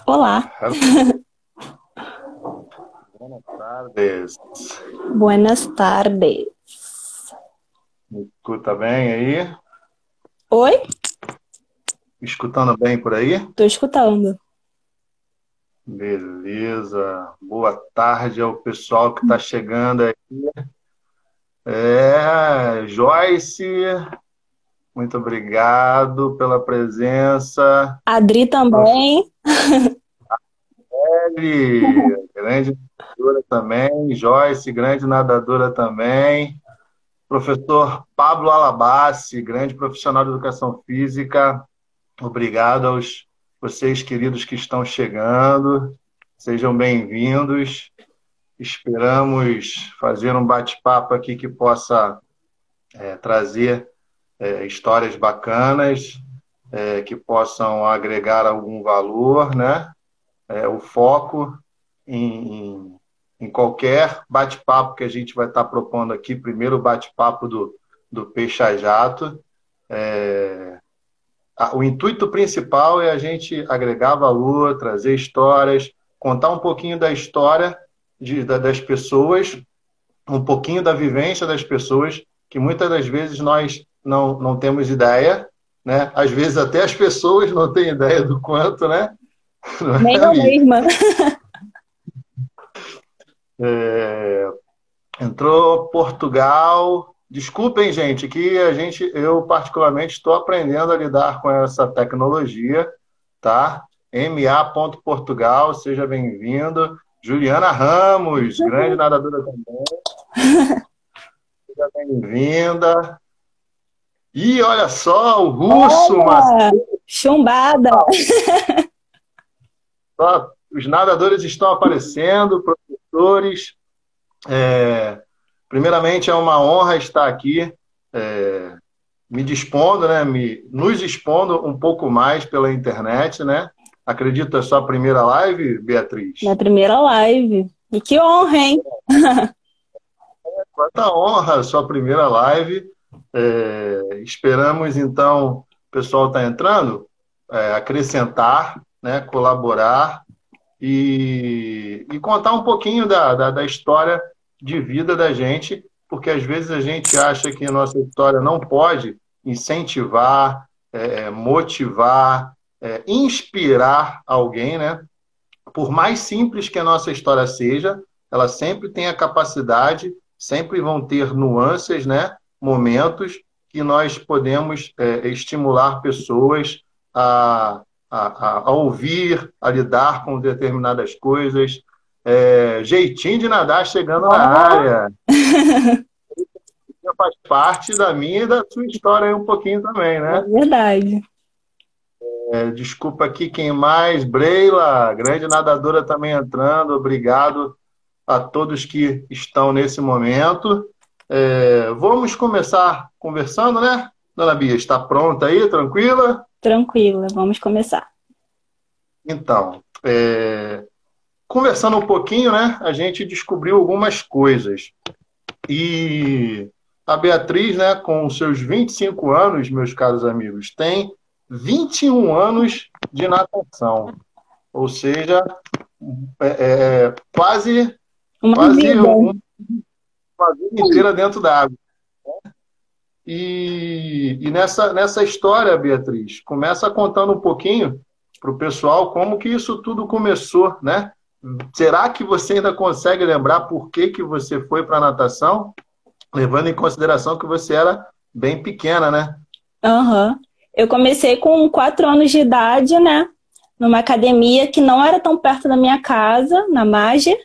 Olá, Buenas tardes. buenas tardes. Me escuta bem aí? Oi? Escutando bem por aí? Tô escutando. Beleza. Boa tarde ao pessoal que está chegando aí. Joyce, muito obrigado pela presença. Adri também. Professor, grande nadadora também. Joyce, grande nadadora também. Professor Pablo Alabassi, grande profissional de educação física. Obrigado aos vocês, queridos, que estão chegando. Sejam bem-vindos. Esperamos fazer um bate-papo aqui que possa trazer histórias bacanas, que possam agregar algum valor, né? O foco em qualquer bate-papo que a gente vai estar propondo aqui, primeiro o bate-papo do Peixe a Jato. O intuito principal é a gente agregar valor, trazer histórias, contar um pouquinho da história das pessoas, um pouquinho da vivência das pessoas, que muitas das vezes nós não temos ideia, né? Às vezes até as pessoas não têm ideia do quanto, né? Não Nem é, eu amigo? mesma. Entrou Portugal. Desculpem, gente, que eu particularmente estou aprendendo a lidar com essa tecnologia, tá? MA.Portugal, seja bem-vindo. Juliana Ramos, grande nadadora também, seja bem-vinda. E olha só, o russo, Olha, chumbada. os nadadores estão aparecendo, professores. Primeiramente, é uma honra estar aqui, me dispondo, né, nos expondo um pouco mais pela internet, né? Acredito que é a sua primeira live, Beatriz? Minha primeira live. E que honra, hein? Quanta honra a sua primeira live. Esperamos, então, o pessoal está entrando, acrescentar, né, colaborar e contar um pouquinho da história de vida da gente, porque às vezes a gente acha que a nossa história não pode incentivar, motivar, inspirar alguém, né? Por mais simples que a nossa história seja, ela sempre tem a capacidade, sempre vão ter nuances, né? Momentos que nós podemos estimular pessoas a, a ouvir, a lidar com determinadas coisas. Jeitinho de nadar chegando na Oh, área. Faz parte da minha e da sua história aí um pouquinho também, é né? verdade. Desculpa aqui quem mais. Breila, grande nadadora também entrando. Obrigado a todos que estão nesse momento. Vamos começar conversando, né? Dona Bia, está pronta aí? Tranquila? Tranquila, vamos começar. Então, conversando um pouquinho, né? A gente descobriu algumas coisas. E a Beatriz, né, com os seus 25 anos, meus caros amigos, tem 21 anos de natação. Ou seja, quase, Uma quase vida. uma vida inteira dentro da água. E nessa história, Beatriz, começa contando um pouquinho para o pessoal como que isso tudo começou, né? Será que você ainda consegue lembrar por que você foi para a natação? Levando em consideração que você era bem pequena, né? Aham. Eu comecei com 4 anos de idade, né? Numa academia que não era tão perto da minha casa, na Mager.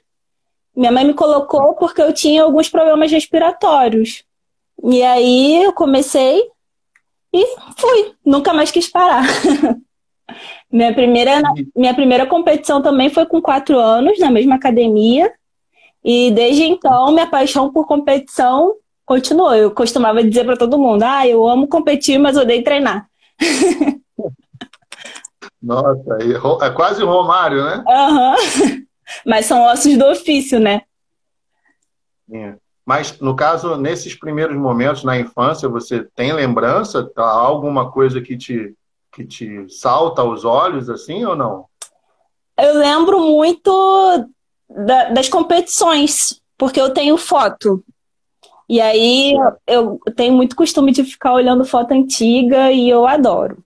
Minha mãe me colocou porque eu tinha alguns problemas respiratórios. E aí eu comecei e fui. Nunca mais quis parar. Minha primeira competição também foi com 4 anos, na mesma academia. E desde então, minha paixão por competição continuou. Eu costumava dizer para todo mundo, eu amo competir, mas odeio treinar. Nossa, é quase o Romário, né? Uhum. Mas são ossos do ofício, né? É. Mas, no caso, nesses primeiros momentos na infância, você tem lembrança? Há alguma coisa que te salta aos olhos, assim, ou não? Eu lembro muito das competições, porque eu tenho foto. E aí eu tenho muito costume de ficar olhando foto antiga e eu adoro.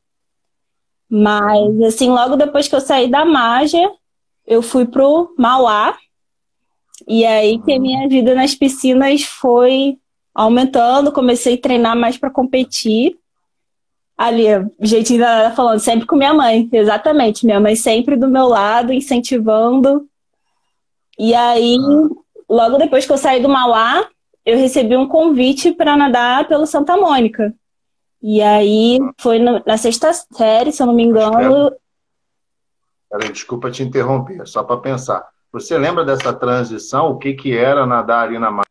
Mas, assim, logo depois que eu saí da Mager, eu fui pro Mauá. E aí que a minha vida nas piscinas foi aumentando, comecei a treinar mais para competir. Ali, o jeitinho da falando, sempre com minha mãe, exatamente. Minha mãe sempre do meu lado, incentivando. E aí, logo depois que eu saí do Mauá, eu recebi um convite para nadar pelo Santa Mônica. E aí, foi na 6ª série, se eu não me engano. Peraí, desculpa te interromper, só para pensar. Você lembra dessa transição? O que era nadar ali na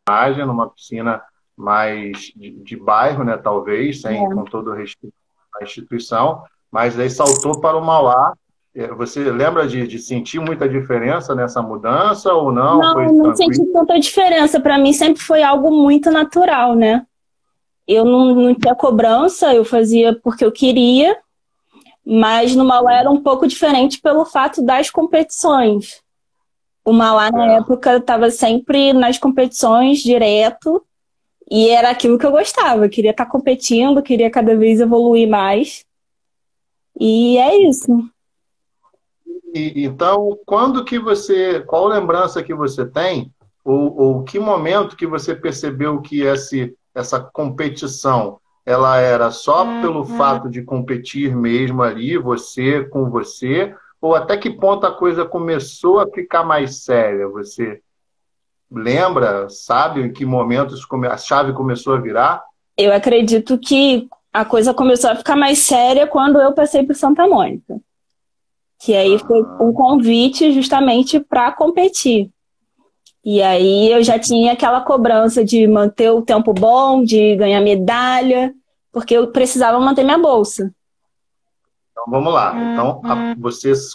margem, numa piscina mais de bairro, né? Talvez, com todo o respeito à instituição, mas aí saltou para o Mauá. Você lembra de sentir muita diferença nessa mudança ou não? Não senti tanta diferença. Para mim sempre foi algo muito natural, né? Eu não tinha cobrança, eu fazia porque eu queria, mas no Mauá era um pouco diferente pelo fato das competições. O Mauá, na época, estava sempre nas competições, direto, e era aquilo que eu gostava. Eu queria estar competindo, queria cada vez evoluir mais. E é isso. Então, qual lembrança que você tem, ou que momento que você percebeu que essa competição, ela era só pelo fato de competir mesmo ali, você com você, ou até que ponto a coisa começou a ficar mais séria? Você lembra, sabe, em que momentos a chave começou a virar? Eu acredito que a coisa começou a ficar mais séria quando eu passei por Santa Mônica. Que aí foi um convite justamente para competir. E aí eu já tinha aquela cobrança de manter o tempo bom, de ganhar medalha, porque eu precisava manter minha bolsa. Então vamos lá. Então,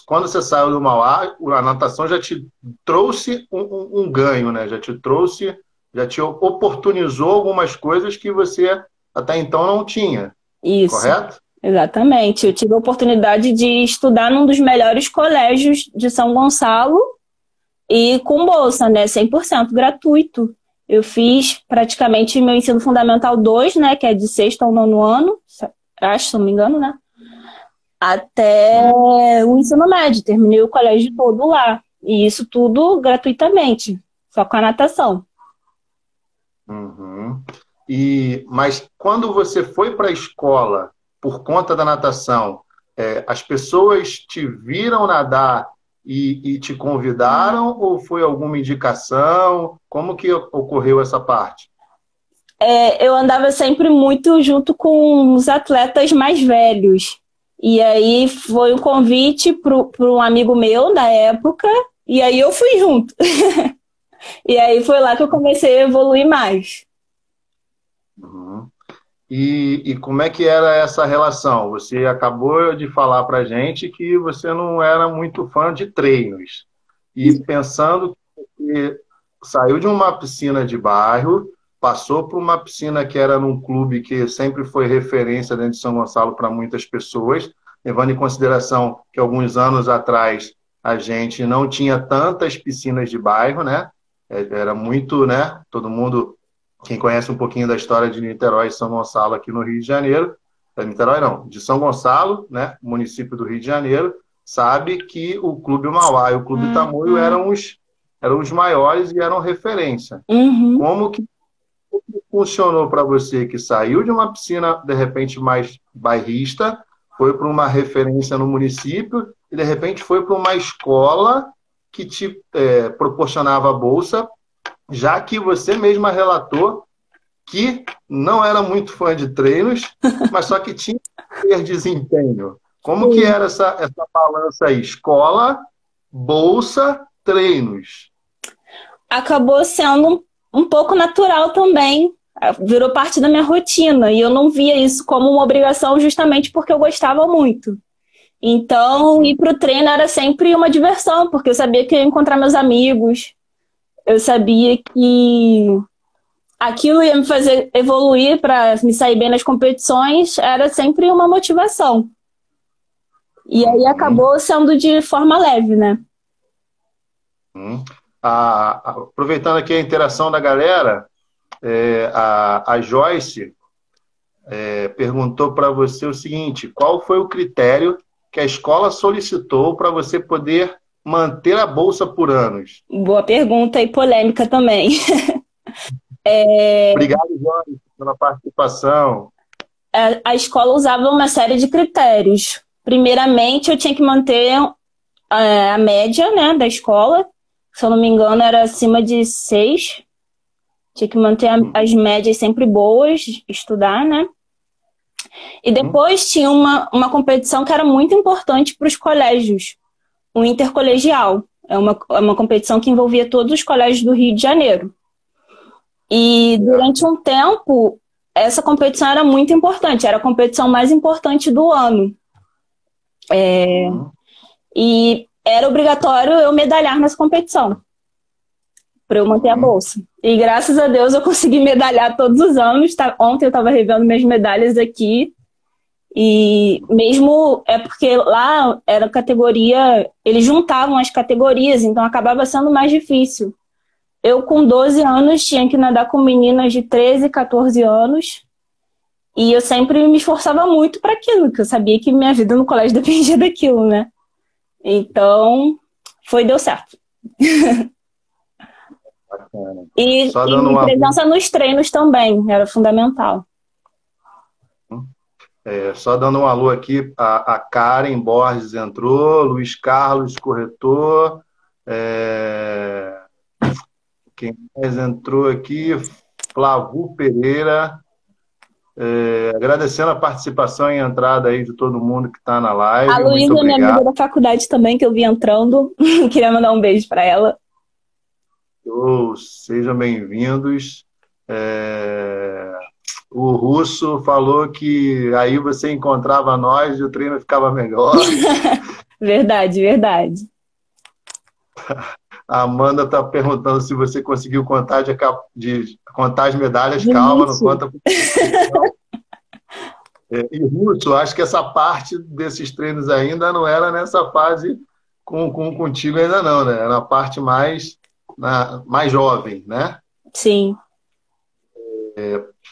quando você saiu do Mauá, a natação já te trouxe um ganho, né? Já te oportunizou algumas coisas que você até então não tinha. Isso. Correto? Exatamente. Eu tive a oportunidade de estudar num dos melhores colégios de São Gonçalo e com bolsa, né? 100% gratuito. Eu fiz praticamente meu ensino fundamental 2, né? Que é de 6º ao 9º ano, acho, se não me engano, né? Até o ensino médio. Terminei o colégio todo lá. E isso tudo gratuitamente, só com a natação. Mas quando você foi para a escola, por conta da natação, as pessoas te viram nadar e te convidaram ou foi alguma indicação? Como que ocorreu essa parte? Eu andava sempre muito junto com os atletas mais velhos. E aí foi um convite para um amigo meu da época, e aí eu fui junto. E aí foi lá que eu comecei a evoluir mais. E como é que era essa relação? Você acabou de falar para a gente que você não era muito fã de treinos. E pensando que você saiu de uma piscina de bairro, passou por uma piscina que era num clube que sempre foi referência dentro de São Gonçalo para muitas pessoas, levando em consideração que alguns anos atrás a gente não tinha tantas piscinas de bairro, né? Era muito, né? Todo mundo... Quem conhece um pouquinho da história de Niterói e São Gonçalo aqui no Rio de Janeiro, Niterói não, de São Gonçalo, né, município do Rio de Janeiro, sabe que o Clube Mauá e o Clube Tamoio eram os maiores e eram referência. Como que funcionou para você que saiu de uma piscina, de repente, mais bairrista, foi para uma referência no município e, de repente, foi para uma escola que te proporcionava bolsa, já que você mesma relatou que não era muito fã de treinos, mas só que tinha que ter desempenho. Como que era essa balança aí? Escola, bolsa, treinos. Acabou sendo um pouco natural também. Virou parte da minha rotina. E eu não via isso como uma obrigação justamente porque eu gostava muito. Então, ir para o treino era sempre uma diversão, porque eu sabia que eu ia encontrar meus amigos. Eu sabia que aquilo ia me fazer evoluir para me sair bem nas competições. Era sempre uma motivação. E aí acabou sendo de forma leve, né? Aproveitando aqui a interação da galera, a Joyce perguntou para você o seguinte: qual foi o critério que a escola solicitou para você poder manter a bolsa por anos? Boa pergunta e polêmica também. Obrigado, Joyce, pela participação. A escola usava uma série de critérios. Primeiramente, eu tinha que manter a média, né, da escola. Se eu não me engano, era acima de 6. Tinha que manter as médias sempre boas, estudar, né? E depois tinha uma competição que era muito importante para os colégios. O intercolegial. É uma competição que envolvia todos os colégios do Rio de Janeiro. E durante um tempo, essa competição era muito importante. Era a competição mais importante do ano. E era obrigatório eu medalhar nessa competição para eu manter a bolsa. E graças a Deus eu consegui medalhar todos os anos. Ontem eu estava revendo minhas medalhas aqui. E mesmo porque lá era categoria, eles juntavam as categorias, então acabava sendo mais difícil. Eu com 12 anos tinha que nadar com meninas de 13, 14 anos. E eu sempre me esforçava muito para aquilo, porque eu sabia que minha vida no colégio dependia daquilo, né? Então, deu certo. E presença nos treinos também, era fundamental. Só dando um alô aqui, a Karen Borges entrou, Luiz Carlos, corretor. Quem mais entrou aqui? Flavu Pereira. Agradecendo a participação e a entrada aí de todo mundo que está na live. A Luísa, minha amiga da faculdade também, que eu vi entrando. Queria mandar um beijo para ela. Sejam bem-vindos. O Russo falou que aí você encontrava nós e o treino ficava melhor. Verdade, verdade. A Amanda está perguntando se você conseguiu contar as medalhas. Calma, não conta. E Russo, acho que essa parte desses treinos ainda não era nessa fase contigo ainda não, né? Era a parte mais jovem, né? Sim.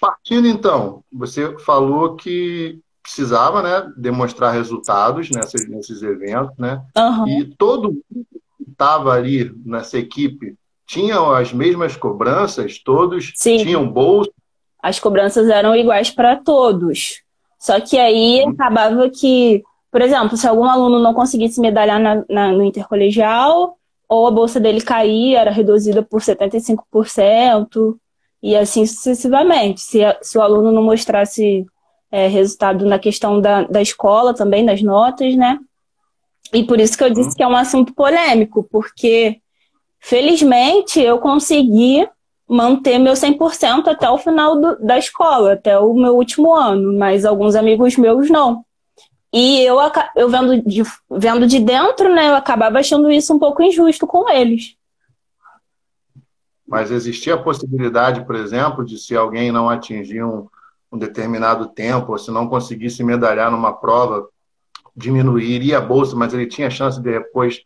Partindo então, você falou que precisava, né, demonstrar resultados nesses eventos, né? Uhum. E todo mundo que estava ali nessa equipe tinham as mesmas cobranças, todos tinham bolsa. As cobranças eram iguais para todos. Só que aí acabava que, por exemplo, se algum aluno não conseguisse medalhar no intercolegial, ou a bolsa dele caía, era reduzida por 75%, e assim sucessivamente. Se o aluno não mostrasse resultado na questão da escola também, das notas, né? E por isso que eu disse que é um assunto polêmico, porque, felizmente, eu consegui manter meu 100% até o final da escola, até o meu último ano, mas alguns amigos meus não. E eu vendo de dentro, né, eu acabava achando isso um pouco injusto com eles. Mas existia a possibilidade, por exemplo, de se alguém não atingir um determinado tempo, ou se não conseguisse medalhar numa prova, diminuiria a bolsa, mas ele tinha chance de depois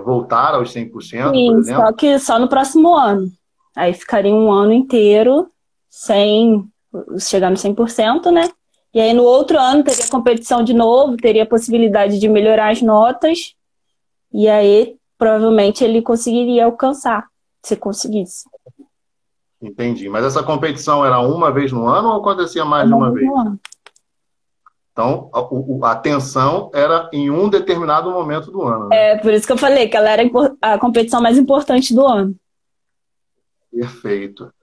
voltar aos 100%, por exemplo? Só que só no próximo ano. Aí ficaria um ano inteiro sem chegar no 100%, né? E aí no outro ano teria competição de novo, teria a possibilidade de melhorar as notas, e aí provavelmente ele conseguiria alcançar, se conseguisse. Entendi. Mas essa competição era uma vez no ano ou acontecia mais de uma vez? No ano. Então, a tensão era em um determinado momento do ano, né? Por isso que eu falei que ela era a competição mais importante do ano. Perfeito.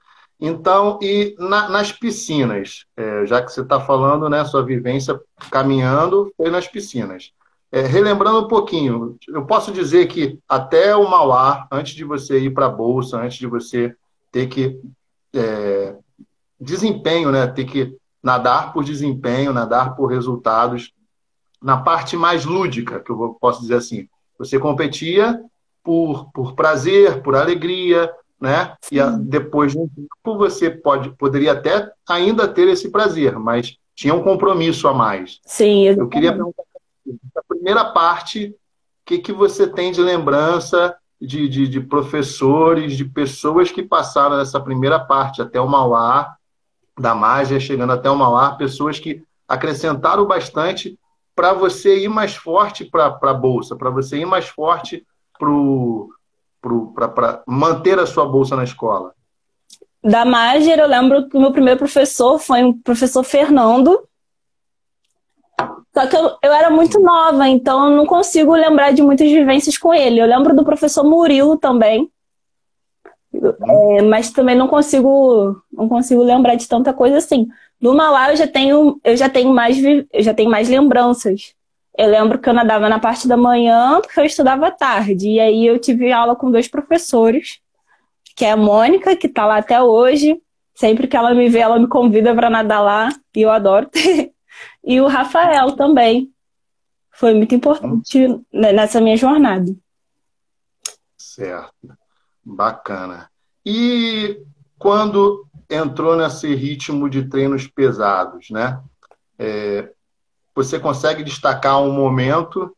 Então, e nas piscinas, já que você está falando, né, sua vivência caminhando foi nas piscinas. Relembrando um pouquinho, eu posso dizer que até o Mauá, antes de você ir para a Bolsa, antes de você ter que desempenho, né, ter que nadar por desempenho, nadar por resultados, na parte mais lúdica, que eu posso dizer assim, você competia por prazer, por alegria, né? E depois de um tempo você poderia até ainda ter esse prazer, mas tinha um compromisso a mais. Sim, exatamente. Eu queria perguntar, a primeira parte, o que você tem de lembrança de professores, de pessoas que passaram nessa primeira parte até o Mauá, da Mágia, chegando até o Mauá, pessoas que acrescentaram bastante para você ir mais forte para a Bolsa, para você ir mais forte para manter a sua bolsa na escola? Da Mágia, eu lembro que o meu primeiro professor foi um professor Fernando. Só que eu era muito nova, então eu não consigo lembrar de muitas vivências com ele. Eu lembro do professor Murilo também. Mas também não consigo lembrar de tanta coisa assim. No Mauá eu já tenho mais lembranças. Eu lembro que eu nadava na parte da manhã, porque eu estudava à tarde. E aí eu tive aula com 2 professores, que é a Mônica, que está lá até hoje. Sempre que ela me vê, ela me convida para nadar lá, e eu adoro. E o Rafael também. Foi muito importante nessa minha jornada. Certo. Bacana. E quando entrou nesse ritmo de treinos pesados, né? Você consegue destacar um momento?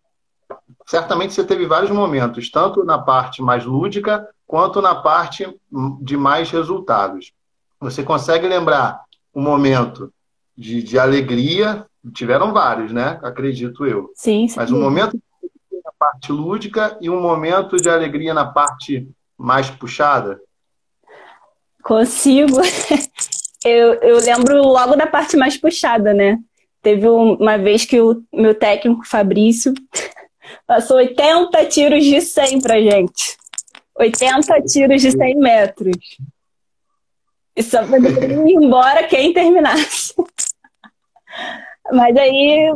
Certamente você teve vários momentos, tanto na parte mais lúdica, quanto na parte de mais resultados. Você consegue lembrar um momento de alegria? Tiveram vários, né? Acredito eu. Sim, sim. Mas um momento na parte lúdica e um momento de alegria na parte mais puxada? Consigo. Eu lembro logo da parte mais puxada, né? Teve uma vez que o meu técnico, Fabrício, passou 80 tiros de 100 pra gente. 80 tiros de 100 metros. E só poderia ir embora quem terminasse. Mas aí...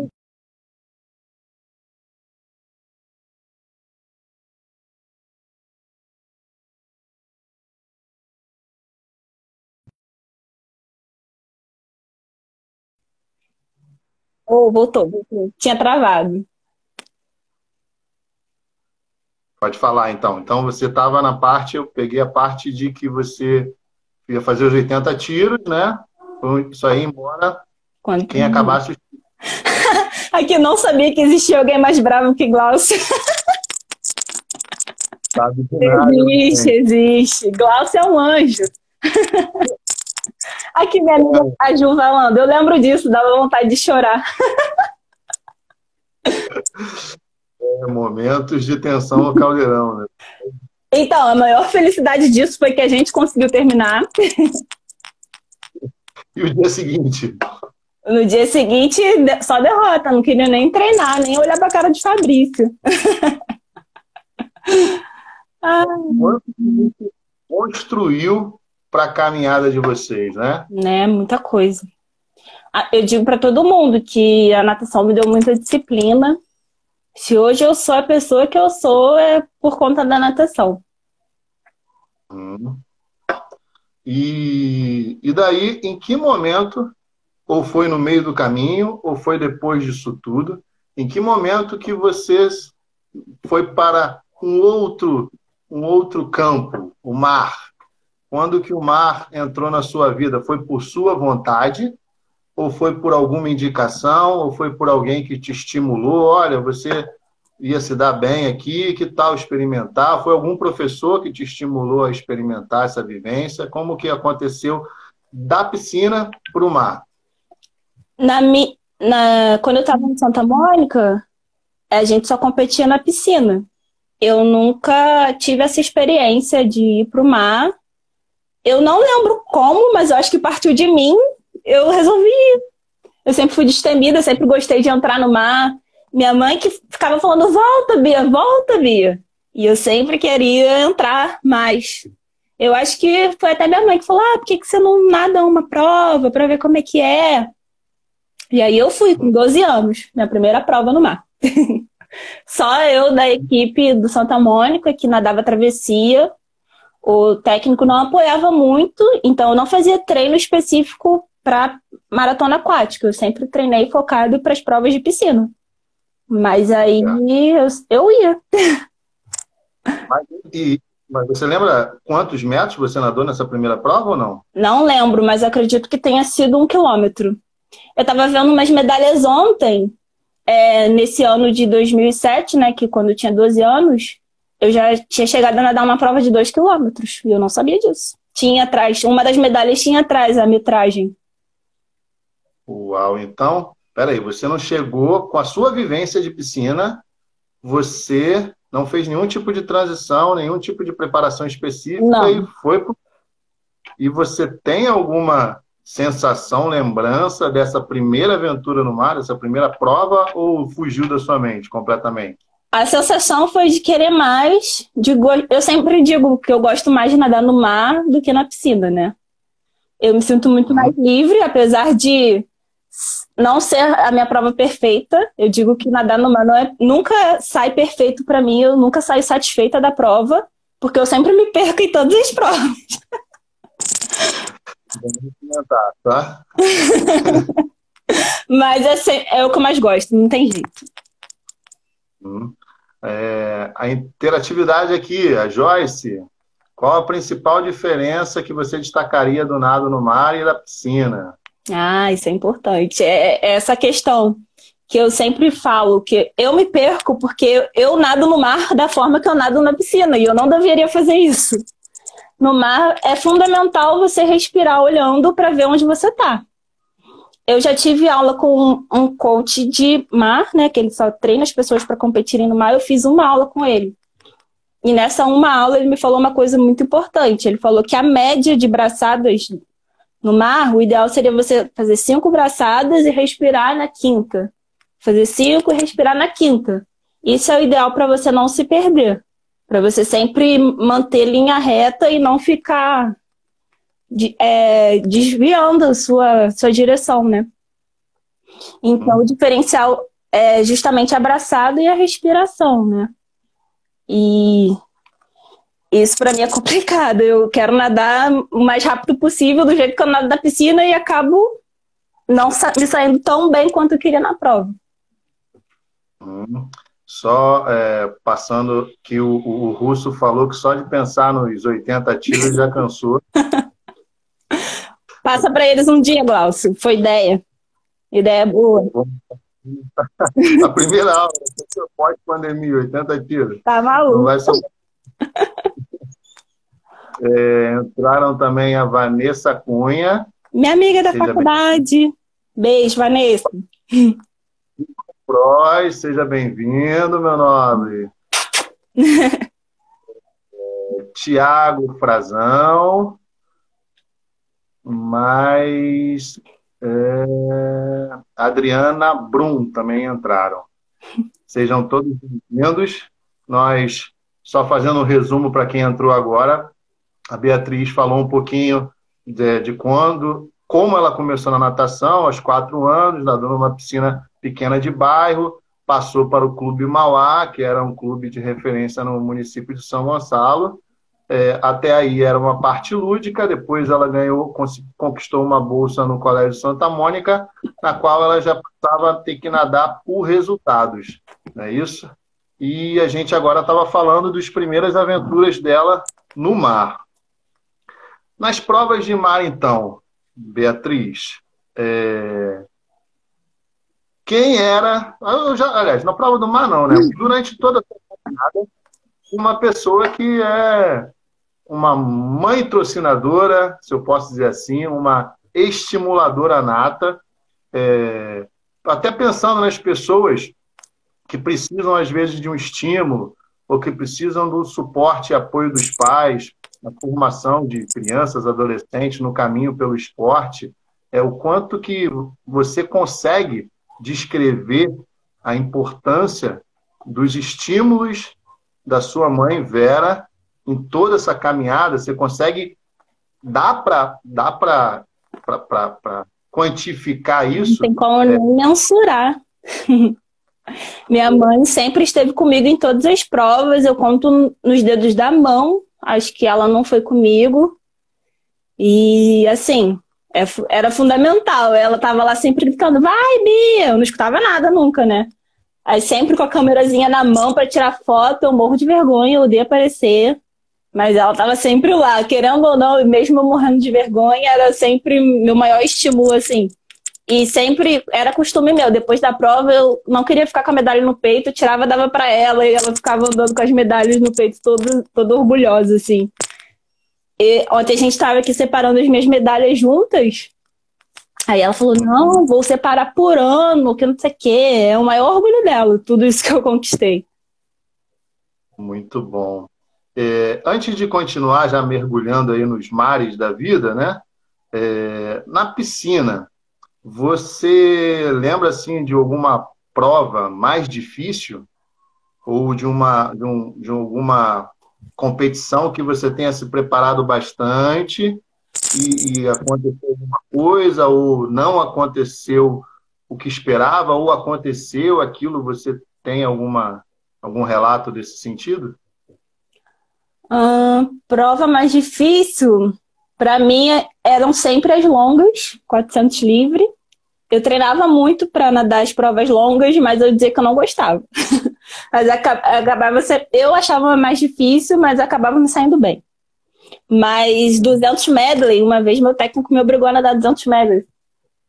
Oh, voltou. Tinha travado. Pode falar, então. Então, você estava na parte, eu peguei a parte de que você ia fazer os 80 tiros, né? Isso aí, embora quem acabasse os tiros. Aqui não sabia que existia alguém mais bravo que Glaucio. Sabe de nada, Existe. Glaucio é um anjo. Aqui minha amiga, a Ju falando. Eu lembro disso, dava vontade de chorar. Momentos de tensão no caldeirão, né? Então, a maior felicidade disso foi que a gente conseguiu terminar. E o dia seguinte? No dia seguinte, só derrota. Não queria nem treinar, nem olhar pra cara de Fabrício. Quanto que construiu para a caminhada de vocês, né? Muita coisa. Eu digo para todo mundo que a natação me deu muita disciplina. Se hoje eu sou a pessoa que eu sou, é por conta da natação. E daí, em que momento, ou foi no meio do caminho, ou foi depois disso tudo, em que momento que você foi para um outro campo, o mar? Quando que o mar entrou na sua vida? Foi por sua vontade? Ou foi por alguma indicação? Ou foi por alguém que te estimulou? Olha, você ia se dar bem aqui, que tal experimentar? Foi algum professor que te estimulou a experimentar essa vivência? Como que aconteceu da piscina para o mar? Quando eu estava em Santa Mônica, a gente só competia na piscina. Eu nunca tive essa experiência de ir para o mar. Eu não lembro como, mas eu acho que partiu de mim. Eu resolvi ir. Eu sempre fui destemida, sempre gostei de entrar no mar. Minha mãe que ficava falando, volta, Bia, volta, Bia. E eu sempre queria entrar mais. Eu acho que foi até minha mãe que falou, por que que você não nada uma prova para ver como é que é? E aí eu fui com 12 anos, minha primeira prova no mar. Só eu da equipe do Santa Mônica, que nadava travessia. O técnico não apoiava muito, então eu não fazia treino específico para maratona aquática. Eu sempre treinei focado para as provas de piscina. Mas aí eu ia. Mas você lembra quantos metros você nadou nessa primeira prova ou não? Não lembro, mas acredito que tenha sido 1 quilômetro. Eu estava vendo umas medalhas ontem, nesse ano de 2007, né, que quando eu tinha 12 anos, eu já tinha chegado a nadar uma prova de 2 quilômetros, e eu não sabia disso. Tinha atrás, uma das medalhas tinha atrás a metragem. Uau, então, peraí, você não chegou com a sua vivência de piscina, você não fez nenhum tipo de transição, nenhum tipo de preparação específica Não. e foi pro... E você tem alguma sensação, lembrança dessa primeira aventura no mar, dessa primeira prova, ou fugiu da sua mente completamente? A sensação foi de querer mais. Eu sempre digo que eu gosto mais de nadar no mar do que na piscina, né? Eu me sinto muito mais livre, apesar de não ser a minha prova perfeita. Eu digo que nadar no mar nunca sai perfeito para mim, eu nunca saio satisfeita da prova, porque eu sempre me perco em todas as provas. Vamos comentar, tá? Mas é o que eu mais gosto, não tem jeito. A interatividade aqui, a Joyce, qual a principal diferença que você destacaria do nado no mar e da piscina? Isso é importante. É essa questão que eu sempre falo, que eu me perco porque eu nado no mar da forma que eu nado na piscina, e eu não deveria fazer isso. No mar é fundamental você respirar olhando para ver onde você está. Eu já tive aula com um coach de mar, né, que ele só treina as pessoas para competirem no mar. Eu fiz uma aula com ele. E nessa uma aula ele me falou uma coisa muito importante. Ele falou que a média de braçadas no mar, o ideal seria você fazer 5 braçadas e respirar na quinta. Fazer 5 e respirar na quinta. Isso é o ideal para você não se perder. Para você sempre manter linha reta e não ficar desviando a sua direção, né? Então, o diferencial é justamente a braçada e a respiração, né? E isso para mim é complicado. Eu quero nadar o mais rápido possível, do jeito que eu nado na piscina, e acabo não me saindo tão bem quanto eu queria na prova. Só passando que o Russo falou que só de pensar nos 80 tiros já cansou. Passa para eles um dia, Glaucio. Foi ideia. Ideia boa. A primeira aula, pós-pandemia, 80 tiros. Tá maluco. Não vai só... entraram também a Vanessa Cunha. Minha amiga da faculdade. Beijo, Vanessa. Proz, seja bem-vindo, meu nobre. Tiago Frazão. Mas Adriana Brum também entraram. Sejam todos bem-vindos. Nós, só fazendo um resumo para quem entrou agora, a Beatriz falou um pouquinho de como ela começou na natação, aos 4 anos, nadando numa piscina pequena de bairro, passou para o Clube Mauá, que era um clube de referência no município de São Gonçalo. Até aí era uma parte lúdica, depois ela conquistou uma bolsa no Colégio Santa Mônica, na qual ela já passava a ter que nadar por resultados, não é isso? E a gente agora estava falando das primeiras aventuras dela no mar. Nas provas de mar, então, Beatriz, quem era... aliás, na prova do mar não, né? Durante toda a temporada, uma pessoa que é uma mãe trocínadora, se eu posso dizer assim, uma estimuladora nata, até pensando nas pessoas que precisam, às vezes, de um estímulo, ou que precisam do suporte e apoio dos pais, na formação de crianças, adolescentes, no caminho pelo esporte, o quanto que você consegue descrever a importância dos estímulos da sua mãe, Vera, em toda essa caminhada, você consegue, dá para quantificar Não isso? tem como nem mensurar. Minha mãe sempre esteve comigo em todas as provas, eu conto nos dedos da mão, acho que ela não foi comigo. E, assim, era fundamental. Ela tava lá sempre gritando, vai, Bia! Eu não escutava nada nunca, né? Aí sempre com a câmerazinha na mão para tirar foto, eu morro de vergonha, eu odeio aparecer. Mas ela tava sempre lá, querendo ou não, e mesmo eu morrendo de vergonha, era sempre meu maior estímulo, assim. E sempre era costume meu, depois da prova eu não queria ficar com a medalha no peito, eu tirava, dava para ela, e ela ficava andando com as medalhas no peito, toda orgulhosa, assim. E ontem a gente estava aqui separando as minhas medalhas juntas. Aí ela falou, não, vou separar por ano, que não sei o quê. É o maior orgulho dela, tudo isso que eu conquistei. Muito bom. Antes de continuar já mergulhando aí nos mares da vida, né? Na piscina, você lembra assim de alguma prova mais difícil ou de alguma competição que você tenha se preparado bastante e aconteceu alguma coisa ou não aconteceu o que esperava ou aconteceu aquilo? Você tem algum relato desse sentido? Prova mais difícil, para mim, eram sempre as longas, 400 livre. Eu treinava muito para nadar as provas longas, mas eu dizia que eu não gostava. Mas eu achava mais difícil, mas acabava me saindo bem. Mas 200 medley, uma vez meu técnico me obrigou a nadar 200 medley.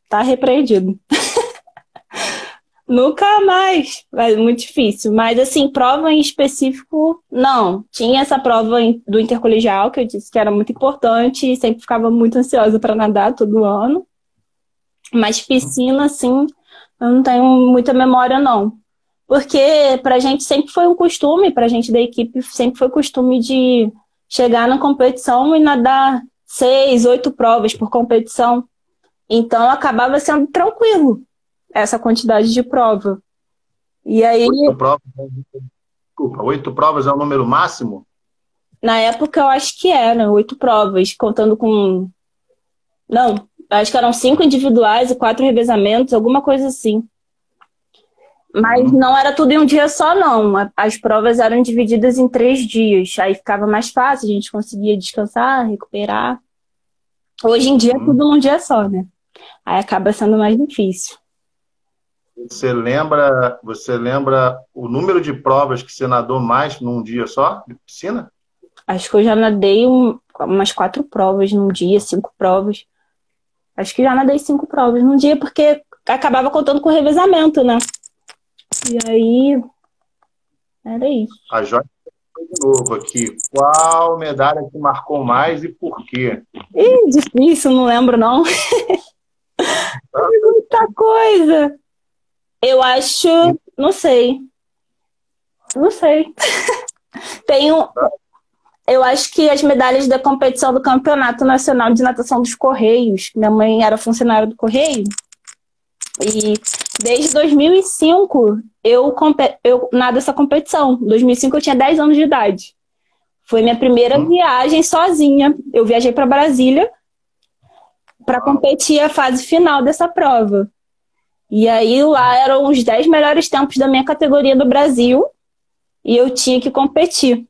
Tá repreendido. Nunca mais. É muito difícil. Mas, assim, prova em específico, não. Tinha essa prova do intercolegial, que eu disse que era muito importante, e sempre ficava muito ansiosa para nadar todo ano. Mas piscina, assim, eu não tenho muita memória, não. Porque pra gente sempre foi um costume, pra gente da equipe sempre foi costume de chegar na competição e nadar 6, 8 provas por competição. Então acabava sendo tranquilo essa quantidade de prova. E aí, 8 provas é o número máximo? na época eu acho que era 8 provas, contando com... Não, acho que eram 5 individuais e 4 revezamentos, alguma coisa assim. Mas não era tudo em um dia só, não. As provas eram divididas em 3 dias. Aí ficava mais fácil, a gente conseguia descansar, recuperar. Hoje em dia é tudo num dia só, né? Aí acaba sendo mais difícil. Você lembra o número de provas que você nadou mais num dia só, de piscina? Acho que eu já nadei umas 4 provas num dia, 5 provas. Acho que já nadei 5 provas num dia, porque acabava contando com o revezamento, né? E aí, era isso. A Joyce foi de novo aqui. Qual medalha te marcou mais e por quê? Ih, difícil, não lembro, não. Muita coisa. Eu acho... Não sei. Não sei. Tenho... Eu acho que as medalhas da competição do Campeonato Nacional de Natação dos Correios. Minha mãe era funcionária do Correio. E desde 2005 eu nado essa competição. Em 2005 eu tinha 10 anos de idade. Foi minha primeira viagem sozinha. Eu viajei para Brasília para competir a fase final dessa prova. E aí lá eram os 10 melhores tempos da minha categoria do Brasil. E eu tinha que competir.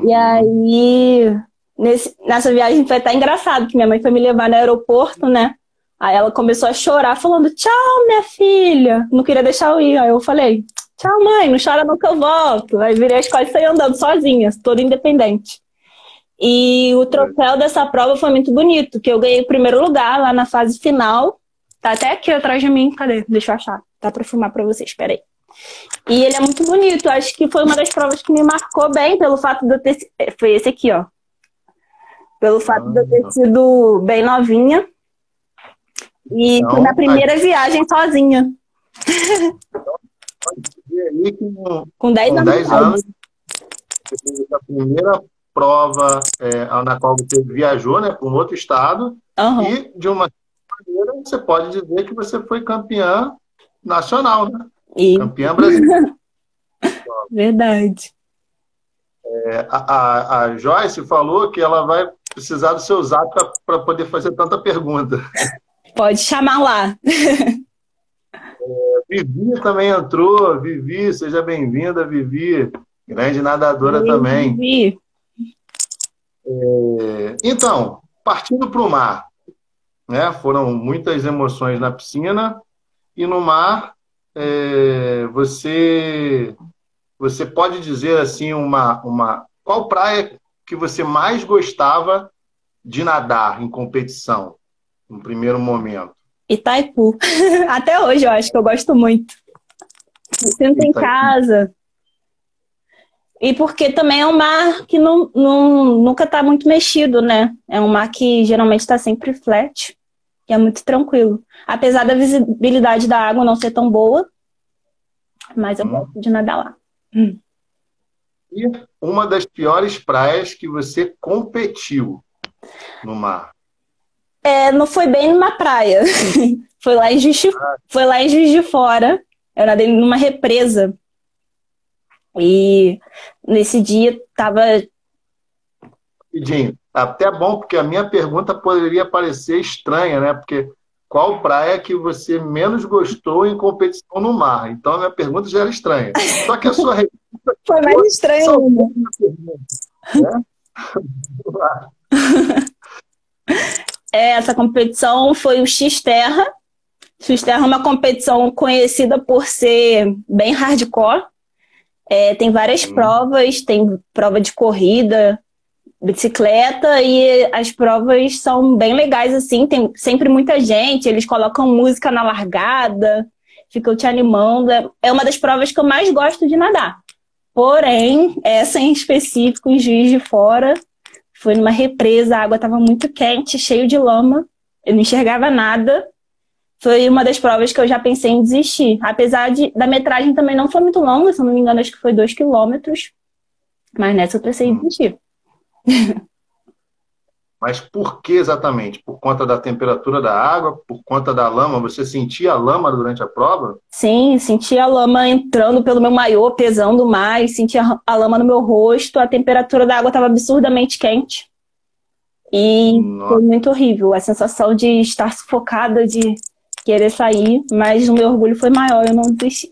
E aí, nessa viagem foi até engraçado, que minha mãe foi me levar no aeroporto, né? Aí ela começou a chorar, falando, tchau, minha filha. Não queria deixar eu ir. Aí eu falei, tchau, mãe, não chora não que eu volto. Aí virei a escola e saí andando sozinha, toda independente. E o troféu dessa prova foi muito bonito, que eu ganhei o primeiro lugar lá na fase final. Tá até aqui atrás de mim. Cadê? Deixa eu achar. Tá pra filmar pra vocês, peraí. E ele é muito bonito. Acho que foi uma das provas que me marcou bem, pelo fato de eu ter... Foi esse aqui, ó. Pelo fato de eu ter sido bem novinha. E foi na primeira viagem sozinha. Com 10 anos. Você fez a primeira prova na qual você viajou, né, para um outro estado. E, de uma maneira, você pode dizer que você foi campeã nacional, né? Campeã brasileira. Verdade. A Joyce falou que ela vai precisar do seu zap para poder fazer tanta pergunta. Pode chamar lá. Vivi também entrou. Vivi, seja bem-vinda, Vivi. Grande nadadora também. Vivi. Então, partindo para o mar, né? Foram muitas emoções na piscina e no mar, você pode dizer assim qual praia que você mais gostava de nadar em competição, no primeiro momento? Itaipu. Até hoje eu acho que eu gosto muito. Me sinto em casa. E porque também é um mar que nunca está muito mexido, né? É um mar que geralmente está sempre flat, que é muito tranquilo. Apesar da visibilidade da água não ser tão boa, mas eu gosto de nadar lá. E uma das piores praias que você competiu no mar? Não foi bem numa praia. Foi lá em Juiz de Fora. Eu nadei numa represa. E nesse dia tava... Rapidinho. Até bom, porque a minha pergunta poderia parecer estranha, né? Porque qual praia que você menos gostou em competição no mar? Então a minha pergunta já era estranha. Só que a sua resposta foi mais estranha ainda. Né? Essa competição foi o X-Terra. X-Terra é uma competição conhecida por ser bem hardcore. Tem várias provas, tem prova de corrida, bicicleta, e as provas são bem legais, assim, tem sempre muita gente, eles colocam música na largada, ficam te animando. É uma das provas que eu mais gosto de nadar. Porém, essa em específico, em Juiz de Fora, foi numa represa, a água estava muito quente, cheio de lama, eu não enxergava nada. Foi uma das provas que eu já pensei em desistir. Apesar da metragem também não foi muito longa, se eu não me engano, acho que foi 2 quilômetros. Mas nessa eu pensei em desistir. Mas por que exatamente? Por conta da temperatura da água? Por conta da lama? Você sentia a lama durante a prova? Sim, sentia a lama entrando pelo meu maiô, pesando mais, sentia a lama no meu rosto, a temperatura da água estava absurdamente quente. E foi muito horrível. A sensação de estar sufocada, de querer sair, mas o meu orgulho foi maior, eu não desisti.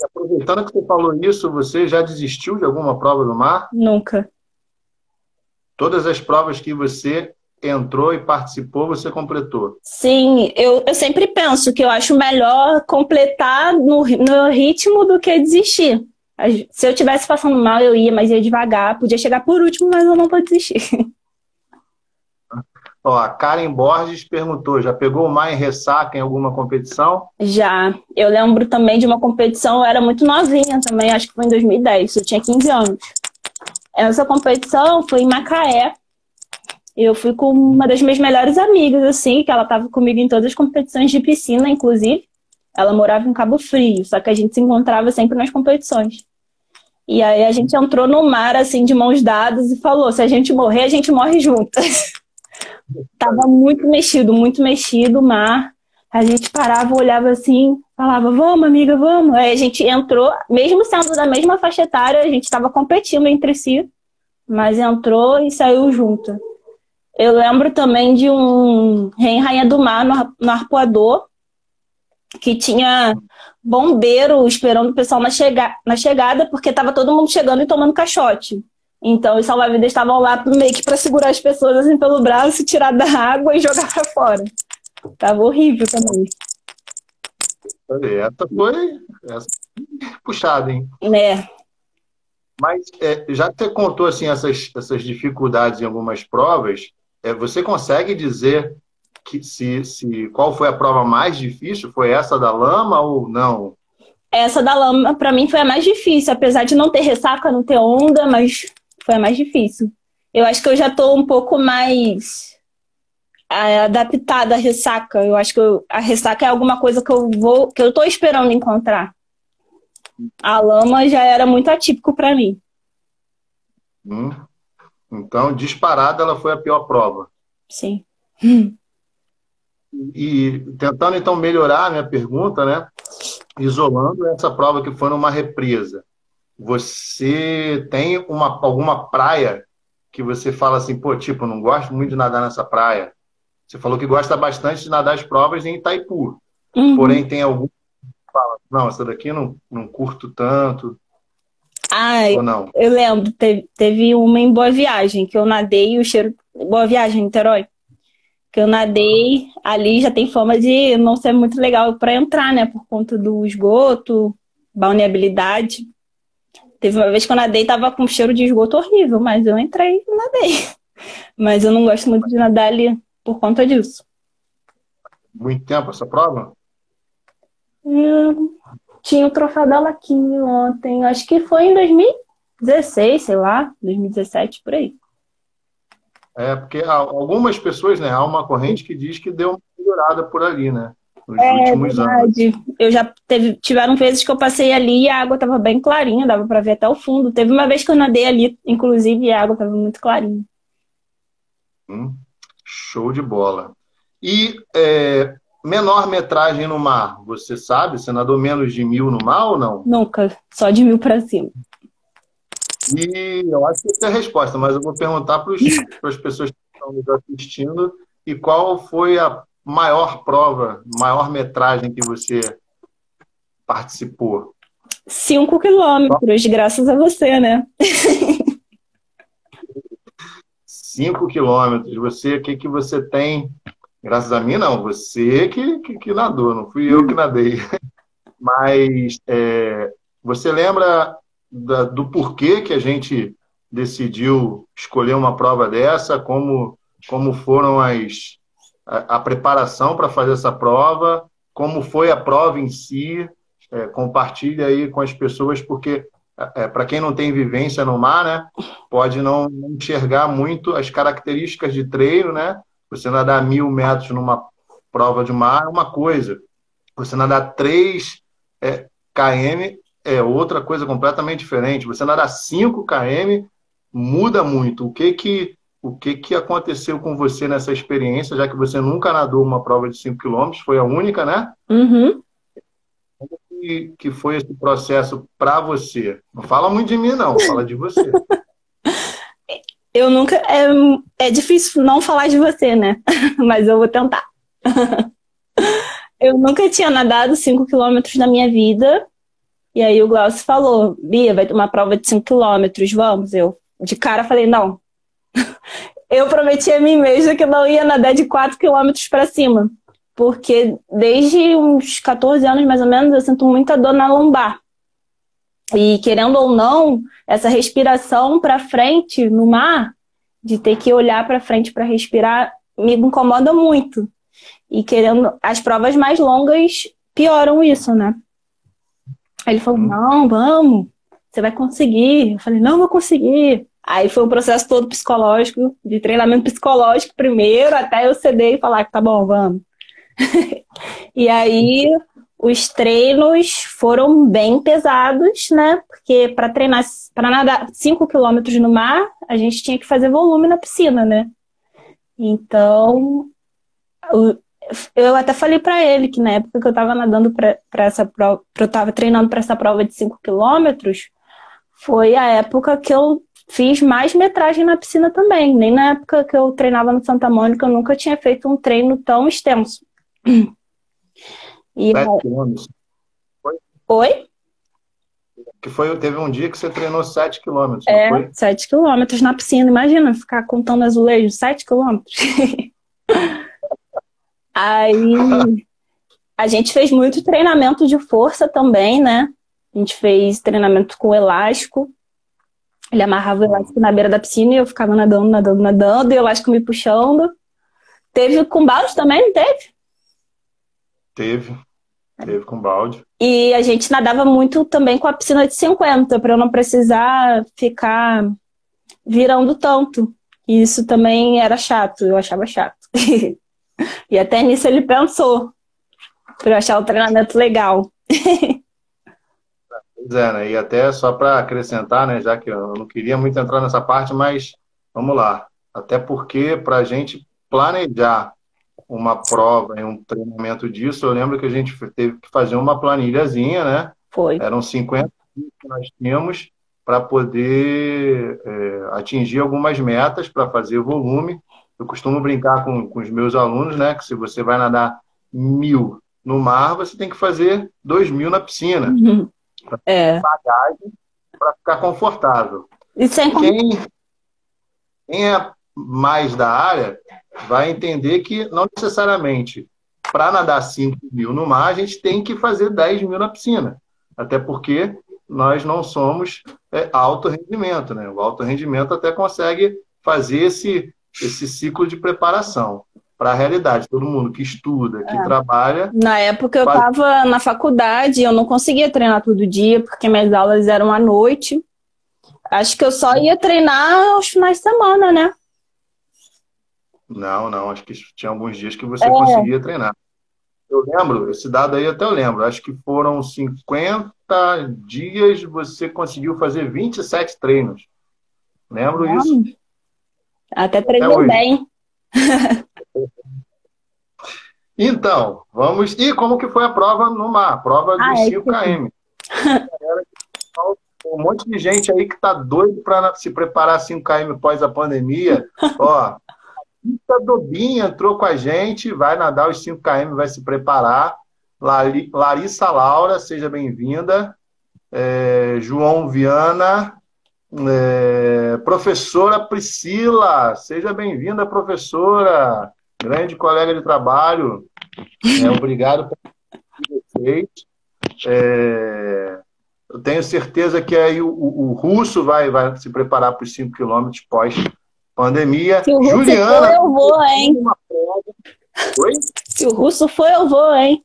Aproveitando que você falou isso, você já desistiu de alguma prova do mar? Nunca. Todas as provas que você entrou e participou, você completou? Sim, eu sempre penso que eu acho melhor completar no ritmo do que desistir. Se eu estivesse passando mal, eu ia, mas ia devagar. Podia chegar por último, mas eu não vou desistir. Ó, a Karen Borges perguntou, já pegou o mar em ressaca em alguma competição? Já. Eu lembro também de uma competição, eu era muito novinha também, acho que foi em 2010, eu tinha 15 anos. Essa competição foi em Macaé. Eu fui com uma das minhas melhores amigas, assim, que ela estava comigo em todas as competições de piscina, inclusive. Ela morava em Cabo Frio, só que a gente se encontrava sempre nas competições. E aí a gente entrou no mar, assim, de mãos dadas e falou, se a gente morrer, a gente morre junto. Tava muito mexido o mar. A gente parava, olhava assim, falava, vamos, amiga, vamos. Aí a gente entrou, mesmo sendo da mesma faixa etária, a gente estava competindo entre si, mas entrou e saiu junto. Eu lembro também de um Rei e Rainha do Mar no Arpoador, que tinha bombeiro esperando o pessoal na chegada, porque estava todo mundo chegando e tomando caixote. Então, os salva-vidas estavam lá meio que para segurar as pessoas assim pelo braço, tirar da água e jogar para fora. Tava horrível também. Essa foi puxada, hein? Mas já que você contou assim, essas dificuldades em algumas provas, você consegue dizer que qual foi a prova mais difícil? Foi essa da lama ou não? Essa da lama, para mim, foi a mais difícil. Apesar de não ter ressaca, não ter onda, mas foi a mais difícil. Eu acho que eu já estou um pouco mais adaptada à ressaca. Eu acho que a ressaca é alguma coisa que eu estou esperando encontrar. A lama já era muito atípico para mim. Então, disparada, ela foi a pior prova. Sim. E tentando, então, melhorar a minha pergunta, né? Isolando essa prova que foi numa represa. você tem alguma praia que você fala assim, pô, tipo, não gosto muito de nadar nessa praia. Você falou que gosta bastante de nadar as provas em Itaipu. Uhum. Porém, tem algum que fala, não, essa daqui eu não curto tanto, Ai, ou não? eu lembro, teve uma em Boa Viagem, que eu nadei o cheiro. Boa Viagem, Niterói. Que eu nadei ali, já tem fama de não ser muito legal para entrar, né? Por conta do esgoto, balneabilidade. Teve uma vez que eu nadei, tava com cheiro de esgoto horrível, mas eu entrei e nadei. Mas eu não gosto muito de nadar ali por conta disso. Muito tempo essa prova? Eu tinha o troféu da Laquinha ontem, acho que foi em 2016, sei lá, 2017, por aí. É, porque algumas pessoas, né, há uma corrente que diz que deu uma melhorada por ali, né, nos É últimos anos. verdade. Eu já tiveram vezes que eu passei ali e a água estava bem clarinha, dava para ver até o fundo. Teve uma vez que eu nadei ali, inclusive, e a água estava muito clarinha. Show de bola. E menor metragem no mar, você sabe? Você nadou menos de 1.000 no mar ou não? Nunca, só de 1.000 para cima. E eu acho que essa é a resposta, mas eu vou perguntar para as pessoas que estão nos assistindo e qual foi a maior prova, maior metragem que você participou? 5 quilômetros, graças a você, né? 5 quilômetros. Você, o que que você tem? Graças a mim, não. Você que nadou, não fui eu que nadei. Mas você lembra do porquê que a gente decidiu escolher uma prova dessa? Como foram a preparação para fazer essa prova? Como foi a prova em si? Compartilha aí com as pessoas, porque para quem não tem vivência no mar, né, pode não enxergar muito as características de treino, né? Você nadar 1.000 metros numa prova de mar é uma coisa. Você nadar 3 km é outra coisa completamente diferente. Você nadar 5 km muda muito. O que que aconteceu com você nessa experiência, já que você nunca nadou uma prova de 5 quilômetros, foi a única, né? Uhum. Que foi esse processo para você? Não fala muito de mim, não. Fala de você. Eu nunca. É difícil não falar de você, né? Mas eu vou tentar. Eu nunca tinha nadado 5 quilômetros na minha vida. E aí o Glaucio falou: Bia, vai ter uma prova de 5 quilômetros, vamos. Eu, de cara, falei: não. Eu prometi a mim mesma que não ia nadar de 4 quilômetros para cima. Porque desde uns 14 anos, mais ou menos, eu sinto muita dor na lombar. E querendo ou não, essa respiração para frente no mar, de ter que olhar para frente para respirar, me incomoda muito. E querendo, as provas mais longas pioram isso, né? Aí ele falou: não, vamos, você vai conseguir. Eu falei: não vou conseguir. Aí foi um processo todo psicológico, de treinamento psicológico primeiro, até eu ceder e falar que tá bom, vamos. E aí os treinos foram bem pesados, né? Porque para treinar, para nadar 5 quilômetros no mar, a gente tinha que fazer volume na piscina, né? Então, eu até falei para ele que na época que eu estava nadando para essa prova, eu estava treinando para essa prova de 5 quilômetros, foi a época que eu fiz mais metragem na piscina também. Nem na época que eu treinava no Santa Mônica, eu nunca tinha feito um treino tão extenso. E 7 quilômetros. Oi? Teve um dia que você treinou 7 quilômetros, não foi? 7 quilômetros na piscina. Imagina ficar contando azulejos, 7 quilômetros. Aí a gente fez muito treinamento de força também, né? A gente fez treinamento com elástico. Ele amarrava o elástico na beira da piscina e eu ficava nadando, e o elástico me puxando. Teve com balde também, não teve? Teve com balde. E a gente nadava muito também com a piscina de 50, para eu não precisar ficar virando tanto. E isso também era chato, eu achava chato. E até nisso ele pensou, para eu achar o treinamento legal. Pois é, né? E até só para acrescentar, né? Já que eu não queria muito entrar nessa parte, mas vamos lá. Até porque para a gente planejar uma prova e um treinamento disso, eu lembro que a gente teve que fazer uma planilhazinha, né? Foi. Eram 50 que nós temos para poder atingir algumas metas, para fazer volume. Eu costumo brincar com os meus alunos, né, que se você vai nadar 1.000 no mar, você tem que fazer 2.000 na piscina. Uhum. Bagagem para ficar confortável. E sem... Quem é mais da área vai entender que não necessariamente para nadar 5.000 no mar, a gente tem que fazer 10.000 na piscina. Até porque nós não somos alto rendimento, né? O alto rendimento até consegue fazer esse ciclo de preparação para a realidade. Todo mundo que estuda, que trabalha... Na época eu estava na faculdade, eu não conseguia treinar todo dia, porque minhas aulas eram à noite. Acho que eu só ia treinar aos finais de semana, né? Não. Acho que tinha alguns dias que você conseguia treinar. Eu lembro, esse dado aí até eu lembro. Acho que foram 50 dias você conseguiu fazer 27 treinos. Lembro isso. Até treinou bem. Então, vamos... E como que foi a prova no mar? A prova dos 5 km. Um monte de gente aí que tá doido para se preparar 5 km pós a pandemia. Ó, a Dobinha entrou com a gente, vai nadar os 5 km, vai se preparar. Larissa Laura, seja bem-vinda. João Viana. Professora Priscila, seja bem-vinda, professora. Grande colega de trabalho. Obrigado por vocês. Eu tenho certeza que aí o Russo vai se preparar para os 5 quilômetros pós-pandemia. Se o Russo Juliana, for, eu vou, hein? Oi? Se o Russo for, eu vou, hein?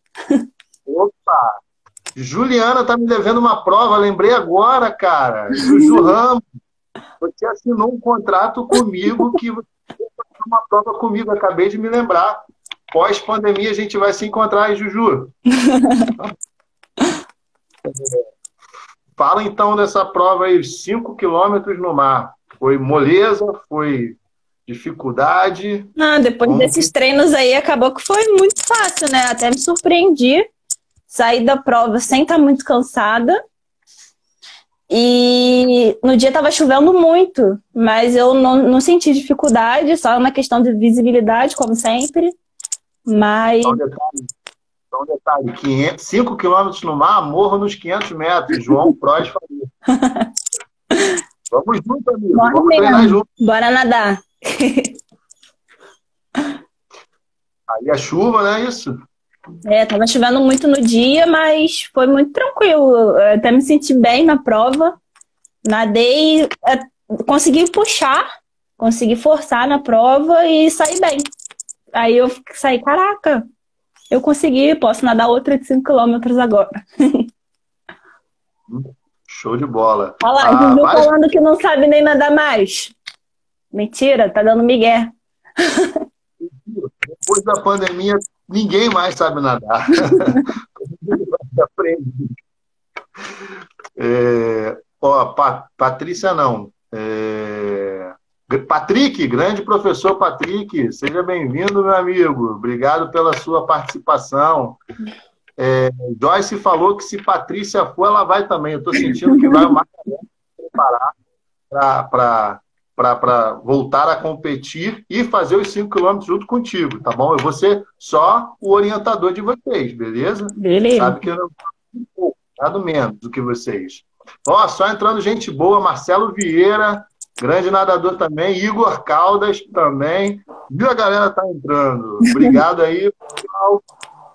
Opa! Juliana tá me devendo uma prova, lembrei agora, cara. Juju Ramos, você assinou um contrato comigo que você vai fazer uma prova comigo, acabei de me lembrar. Pós-pandemia a gente vai se encontrar aí, Juju. Fala então dessa prova aí, 5 quilômetros no mar. Foi moleza? Foi dificuldade? Depois desses treinos aí, acabou que foi muito fácil, né? Até me surpreendi. Saí da prova sem estar muito cansada. E no dia estava chovendo muito, mas eu não senti dificuldade, só uma questão de visibilidade, como sempre. Mas... Só um detalhe, 5 quilômetros no mar, morro nos 500 metros. João Prost falou. Vamos junto, amigo. Vamos treinar junto. Bora nadar. Aí a chuva, né? Isso? Tava chovendo muito no dia, mas foi muito tranquilo. Eu até me senti bem na prova. Nadei, consegui puxar, consegui forçar na prova e saí bem. Aí eu saí, caraca, eu consegui, posso nadar outra de 5 quilômetros agora. Show de bola. Olha lá, Juju falando que não sabe nem nadar mais. Mentira, tá dando migué. Depois da pandemia, ninguém mais sabe nadar. Patrícia não. Patrick, grande professor Patrick, seja bem-vindo, meu amigo. Obrigado pela sua participação. Joyce falou que se Patrícia for, ela vai também. Eu estou sentindo que vai o Macarena se preparar para voltar a competir e fazer os 5 quilômetros junto contigo, tá bom? Eu vou ser só o orientador de vocês, beleza? Beleza. Sabe que eu não nada menos do que vocês. Ó, só entrando gente boa, Marcelo Vieira, grande nadador também, Igor Caldas também. Viu, a galera tá entrando. Obrigado aí, pessoal.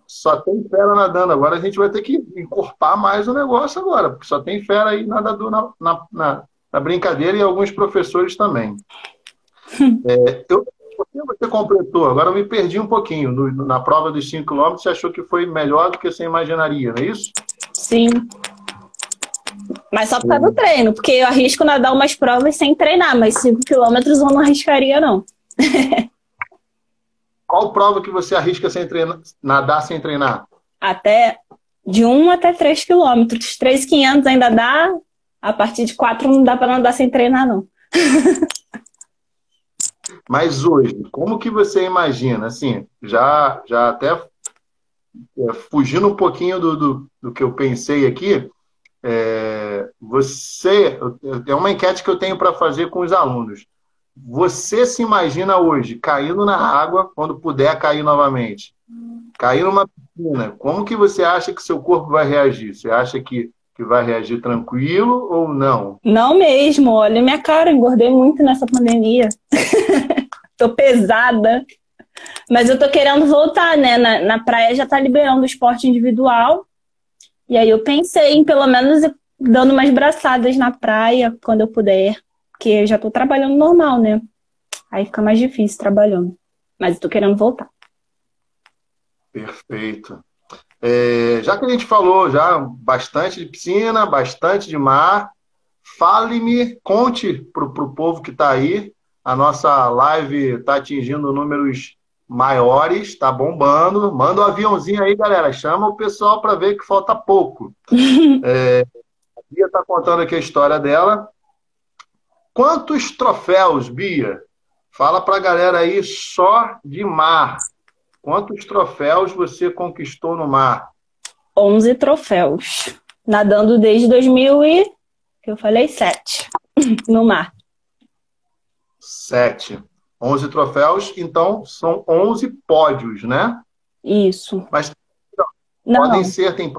Só tem fera nadando. Agora a gente vai ter que encorpar mais o negócio agora, porque só tem fera aí nadador na brincadeira e alguns professores também. Você completou, agora eu me perdi um pouquinho. Na prova dos 5 km, você achou que foi melhor do que você imaginaria, não é isso? Sim. Mas só por causa do treino, porque eu arrisco nadar umas provas sem treinar, mas 5 km eu não arriscaria, não. Qual prova que você arrisca sem treinar, nadar sem treinar? De 1 até 3 km. 3.500 ainda dá, a partir de 4 não dá para nadar sem treinar, não. Mas hoje, como que você imagina, assim, já até fugindo um pouquinho do que eu pensei aqui, É uma enquete que eu tenho para fazer com os alunos. Você se imagina hoje caindo na água quando puder cair novamente? Cair numa piscina, como que você acha que seu corpo vai reagir? Você acha que vai reagir tranquilo ou não? Não mesmo, olha minha cara, engordei muito nessa pandemia. Tô pesada. Mas eu tô querendo voltar, né? Na praia já tá liberando o esporte individual. E aí eu pensei em pelo menos dando umas braçadas na praia quando eu puder. Porque eu já tô trabalhando normal, né? Aí fica mais difícil trabalhando. Mas eu tô querendo voltar. Perfeito. Já que a gente falou já bastante de piscina, bastante de mar, fale-me, conte para o povo que está aí. A nossa live está atingindo números maiores, está bombando. Manda um aviãozinho aí, galera. Chama o pessoal para ver que falta pouco. A Bia está contando aqui a história dela. Quantos troféus, Bia? Fala para a galera aí só de mar. Quantos troféus você conquistou no mar? 11 troféus. Nadando desde 2007 no mar. 7. 11 troféus, então são 11 pódios, né? Isso. Mas não, podem ser, tem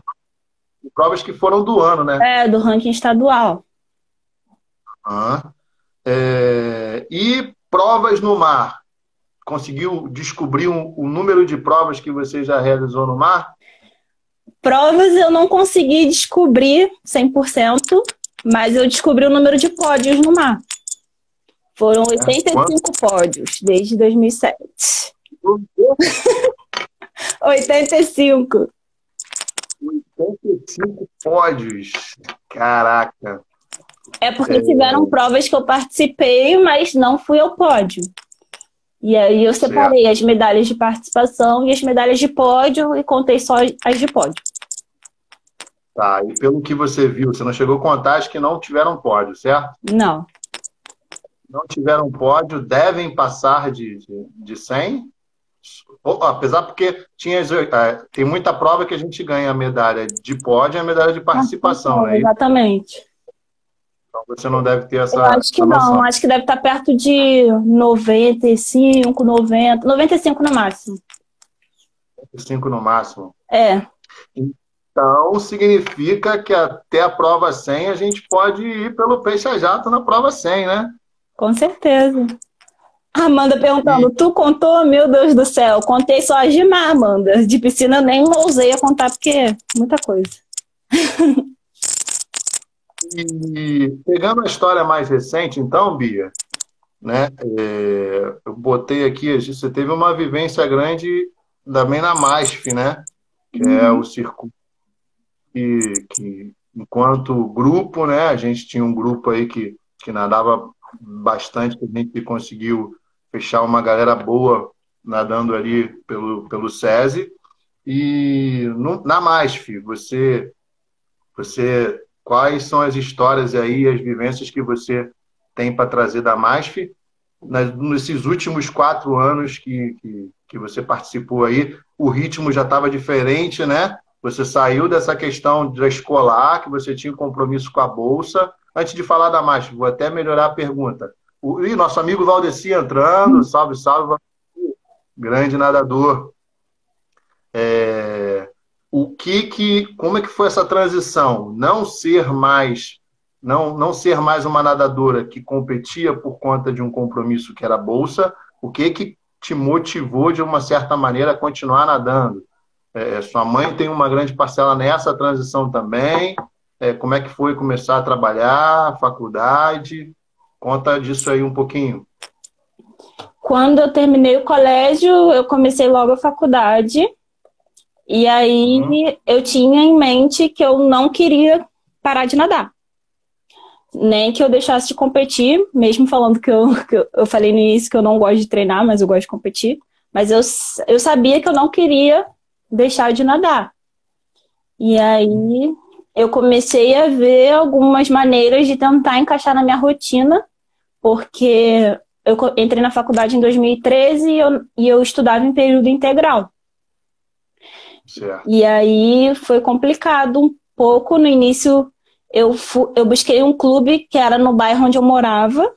provas que foram do ano, né? Do ranking estadual. E provas no mar? Conseguiu descobrir o número de provas que você já realizou no mar? Provas eu não consegui descobrir 100%, mas eu descobri o número de pódios no mar. Foram 85 pódios desde 2007. 85. 85 pódios. Caraca. É porque tiveram provas que eu participei, mas não fui ao pódio. E aí eu separei as medalhas de participação e as medalhas de pódio e contei só as de pódio. Tá, e pelo que você viu, você não chegou a contar as que não tiveram pódio, certo? Não. Não tiveram pódio, devem passar de 100. Apesar porque tem muita prova que a gente ganha a medalha de pódio e a medalha de participação, né? Exatamente. Então você não deve ter essa Eu acho que noção. não, acho que deve estar perto de 95, 90, 95 no máximo. 95 no máximo. Então significa que até a prova 100 a gente pode ir pelo peixe a jato na prova 100, né? Com certeza. Amanda perguntando, tu contou? Meu Deus do céu, contei só as de mar, Amanda. De piscina eu nem ousei a contar, porque é muita coisa. E pegando a história mais recente, então, Bia, né? Eu botei aqui, você teve uma vivência grande também na MASF, né? Que é o circuito que enquanto grupo, né? A gente tinha um grupo aí que nadava bastante, que a gente conseguiu fechar uma galera boa nadando ali pelo SESI. E na MASF, você quais são as histórias aí, as vivências que você tem para trazer da MASF nesses últimos 4 anos que você participou aí? O ritmo já estava diferente, né? Você saiu dessa questão da escolar, que você tinha compromisso com a bolsa. Antes de falar da MASF, vou até melhorar a pergunta. Nosso amigo Valdeci entrando, salve, salve, grande nadador. Como é que foi essa transição? Não ser mais uma nadadora que competia por conta de um compromisso que era a bolsa, o que te motivou de uma certa maneira a continuar nadando? Sua mãe tem uma grande parcela nessa transição também. Como é que foi começar a trabalhar, faculdade? Conta disso aí um pouquinho. Quando eu terminei o colégio, eu comecei logo a faculdade. E aí eu tinha em mente que eu não queria parar de nadar. Nem que eu deixasse de competir, mesmo falando que eu falei no início que eu não gosto de treinar, mas eu gosto de competir. Mas eu sabia que eu não queria deixar de nadar. E aí eu comecei a ver algumas maneiras de tentar encaixar na minha rotina, porque eu entrei na faculdade em 2013 e eu estudava em período integral. Certo. E aí foi complicado um pouco no início. eu busquei um clube que era no bairro onde eu morava,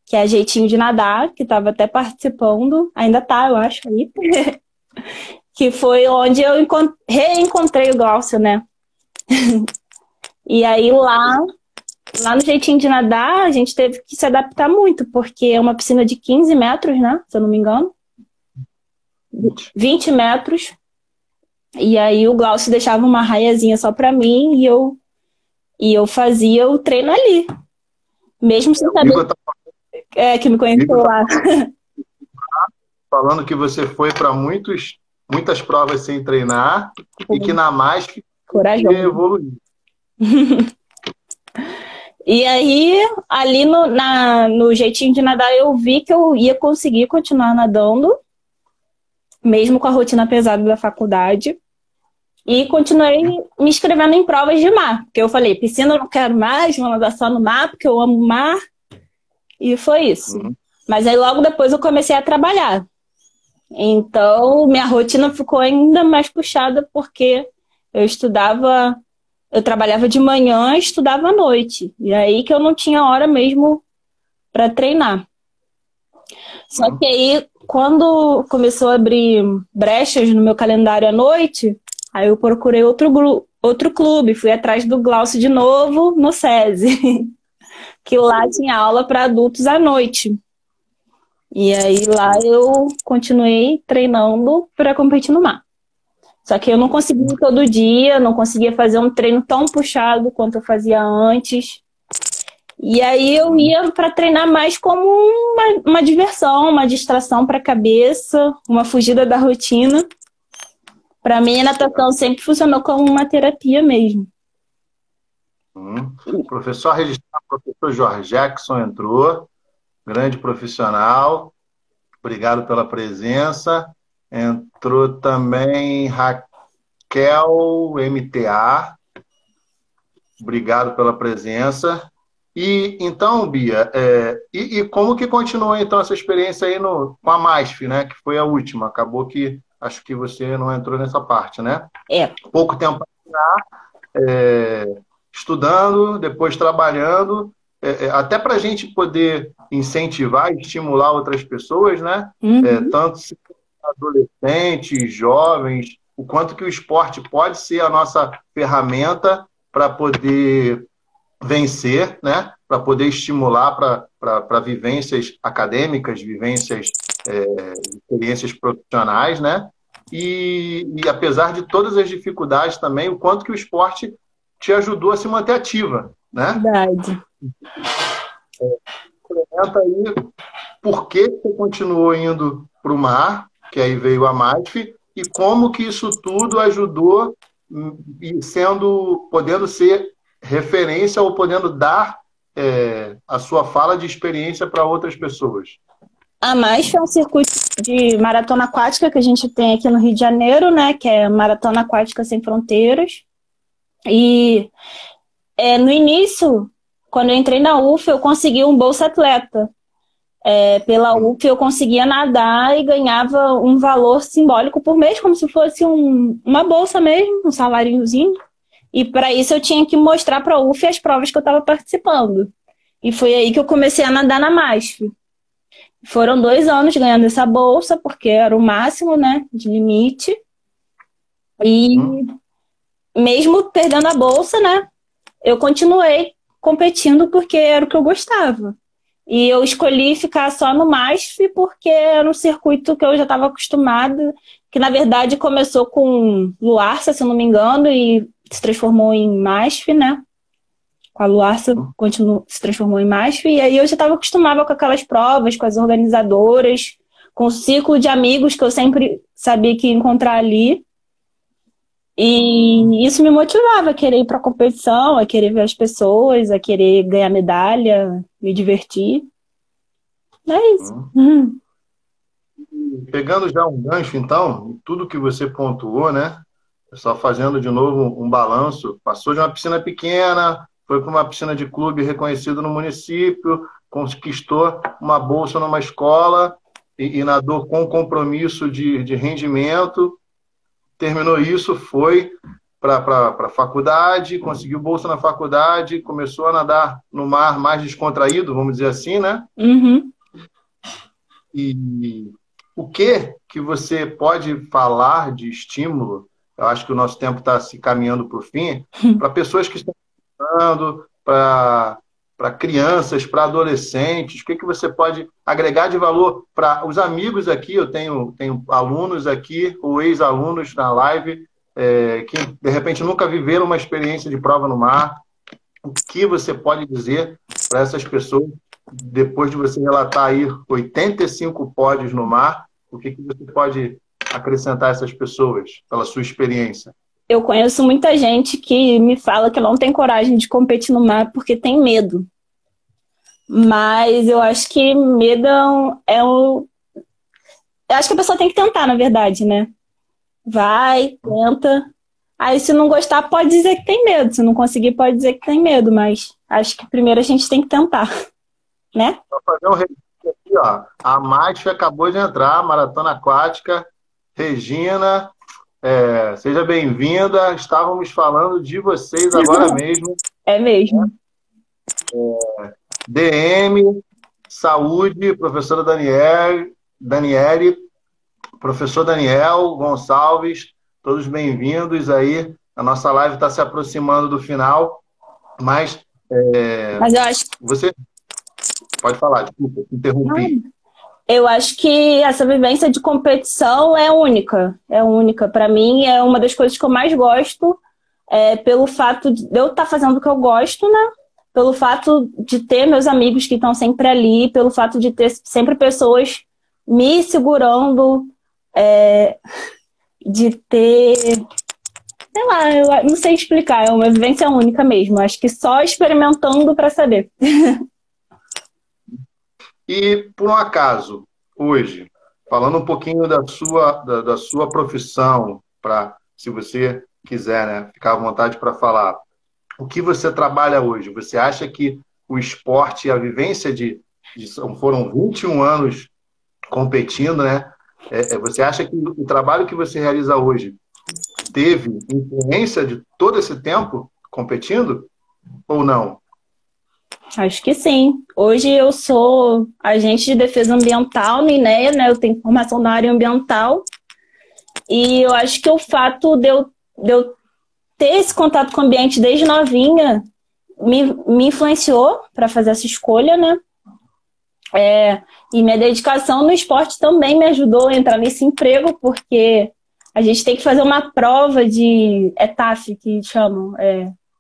que é Jeitinho de Nadar, que estava até participando, ainda tá, eu acho, aí. Que foi onde eu reencontrei o Glaucio, né? E aí lá no Jeitinho de Nadar, a gente teve que se adaptar muito, porque é uma piscina de 15 metros, né? Se eu não me engano. 20 metros. E aí o Glaucio deixava uma raiazinha só pra mim e eu fazia o treino ali. Mesmo sem saber que me conheceu lá. Falando que você foi para muitas provas sem treinar e que na MASP evoluiu. E aí, ali no Jeitinho de Nadar, eu vi que eu ia conseguir continuar nadando, mesmo com a rotina pesada da faculdade. E continuei me inscrevendo em provas de mar. Porque eu falei, piscina eu não quero mais, vou nadar só no mar, porque eu amo o mar. E foi isso. Mas aí logo depois eu comecei a trabalhar. Então, minha rotina ficou ainda mais puxada, porque eu trabalhava de manhã e estudava à noite. E aí que eu não tinha hora mesmo para treinar. Só que aí, quando começou a abrir brechas no meu calendário à noite, aí eu procurei outro clube, fui atrás do Glaucio de novo, no SESI, que lá tinha aula para adultos à noite. E aí lá eu continuei treinando para competir no mar. Só que eu não conseguia ir todo dia, não conseguia fazer um treino tão puxado quanto eu fazia antes. E aí eu ia para treinar mais como uma diversão, uma distração para a cabeça, uma fugida da rotina. Para mim, a natação sempre funcionou como uma terapia mesmo. Professor registrado, professor Jorge Jackson entrou, grande profissional. Obrigado pela presença. Entrou também Raquel MTA. Obrigado pela presença. E então, Bia, e como que continuou então essa experiência aí com a MASF, né? Que foi a última. Acabou que acho que você não entrou nessa parte, né? Pouco tempo para treinar, estudando, depois trabalhando, até para a gente poder incentivar e estimular outras pessoas, né? Tanto adolescentes, jovens, o quanto que o esporte pode ser a nossa ferramenta para poder vencer, né? Para poder estimular para vivências acadêmicas, experiências profissionais, né? E apesar de todas as dificuldades também, o quanto que o esporte te ajudou a se manter ativa, né? Verdade. Comenta aí por que você continuou indo para o mar, que aí veio a MASF, e como que isso tudo ajudou e podendo ser referência ou podendo dar a sua fala de experiência para outras pessoas. A MASF é um circuito de maratona aquática que a gente tem aqui no Rio de Janeiro, né? Que é Maratona Aquática Sem Fronteiras. E no início, quando eu entrei na UF, eu consegui um Bolsa Atleta. Pela UF eu conseguia nadar e ganhava um valor simbólico por mês, como se fosse uma bolsa mesmo, um saláriozinho. E para isso eu tinha que mostrar para a UF as provas que eu estava participando. E foi aí que eu comecei a nadar na MASF. Foram 2 anos ganhando essa bolsa, porque era o máximo, né, de limite. E mesmo perdendo a bolsa, né, eu continuei competindo porque era o que eu gostava. E eu escolhi ficar só no MASF porque era um circuito que eu já estava acostumada, que na verdade começou com Luarsa, se eu não me engano, e se transformou em MASF, né? Com a Luarsa se transformou em MASF, e aí eu já estava acostumada com aquelas provas, com as organizadoras, com o ciclo de amigos que eu sempre sabia que ia encontrar ali. E isso me motivava a querer ir para a competição, a querer ver as pessoas, a querer ganhar medalha, me divertir. É isso. Pegando já um gancho, então, tudo que você pontuou, né? Só fazendo de novo um balanço. Passou de uma piscina pequena, foi para uma piscina de clube reconhecido no município, conquistou uma bolsa numa escola e nadou com compromisso de rendimento. Terminou isso, foi para a faculdade, conseguiu bolsa na faculdade, começou a nadar no mar mais descontraído, vamos dizer assim, né? Uhum. E o que você pode falar de estímulo? Eu acho que o nosso tempo está se caminhando para o fim, para pessoas que estão estudando, para crianças, para adolescentes, o que você pode agregar de valor para os amigos aqui? Eu tenho alunos aqui, ou ex-alunos na live, que de repente nunca viveram uma experiência de prova no mar. O que você pode dizer para essas pessoas, depois de você relatar aí 85 pódios no mar, o que você pode acrescentar a essas pessoas, pela sua experiência? Eu conheço muita gente que me fala que não tem coragem de competir no mar porque tem medo. Mas eu acho que medo Eu acho que a pessoa tem que tentar, na verdade, né? Vai, tenta. Aí, se não gostar, pode dizer que tem medo. Se não conseguir, pode dizer que tem medo. Mas acho que primeiro a gente tem que tentar, né? Vou fazer um registro aqui, ó. A Mate acabou de entrar, Maratona Aquática. Regina, seja bem-vinda. Estávamos falando de vocês agora mesmo. É mesmo. DM, Saúde, professora Daniele, professor Daniel Gonçalves, todos bem-vindos aí. A nossa live está se aproximando do final, mas eu acho que... Você pode falar, desculpa, interrompi. Eu acho que essa vivência de competição é única. É única. Para mim, é uma das coisas que eu mais gosto, pelo fato de eu estar fazendo o que eu gosto, né? Pelo fato de ter meus amigos que estão sempre ali, pelo fato de ter sempre pessoas me segurando, de ter... Sei lá, eu não sei explicar, é uma vivência única mesmo. Acho que só experimentando para saber. E, por um acaso, hoje, falando um pouquinho da sua profissão, se você quiser, né, ficar à vontade para falar, o que você trabalha hoje? Você acha que o esporte e a vivência foram 21 anos competindo, né? Você acha que o trabalho que você realiza hoje teve influência de todo esse tempo competindo ou não? Acho que sim. Hoje eu sou agente de defesa ambiental no INEA, né? Eu tenho formação na área ambiental. E eu acho que o fato de eu ter esse contato com o ambiente desde novinha me influenciou para fazer essa escolha, né? E minha dedicação no esporte também me ajudou a entrar nesse emprego, porque a gente tem que fazer uma prova de ETAF, que chamam,